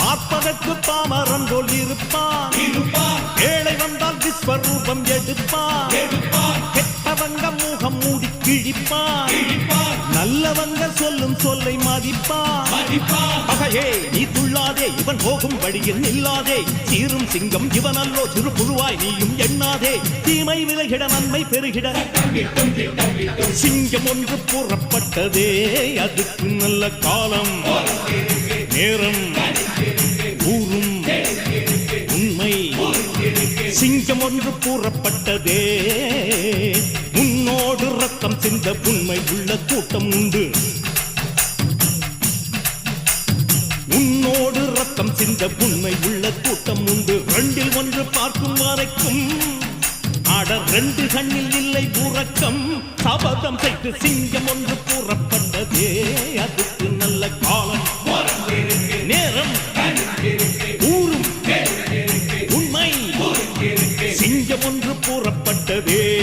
பார்ப்பதற்கு பாமரன் போல் இருப்பான். ஏழை வந்தால் விஸ்வரூபம் எடுப்பான். கெட்டவங்க முகம் மூடி கிழிப்பான். நல்லவங்க சொல்லும் சொல்லை மதிப்பான். பகையே நீ துள்ளாதே, இவன் போகும் வழியில் நில்லாதே. சீரும் சிங்கம் இவன் அல்லோ, சிறு புழுவாய் நீயும் எண்ணாதே. தீமை விலகிட நன்மை பெருகிட சிங்கம் ஒன்று கூறப்பட்டதே. அதுக்கு நல்ல காலம் நேரம் ஊரும் உண்மை. சிங்கம் ஒன்று கூறப்பட்டதே. முன்னோடு ரத்தம் சிந்த உண்மை உள்ள கூட்டம் உண்டு. உன்னோடு ரத்தம் சிந்த உண்மை உள்ள கூட்டம் உண்டு. ரெண்டில் ஒன்று பார்க்கும் வரைக்கும் ஆட ரெண்டு கண்ணில் இல்லை உறக்கம். சபதம் செய்து சிங்கம் ஒன்று கூறப்பட்டதே. அதுக்கு நல்ல காலம் நேரம் ஊரும் உண்மை. சிங்கம் ஒன்று கூறப்பட்டதே.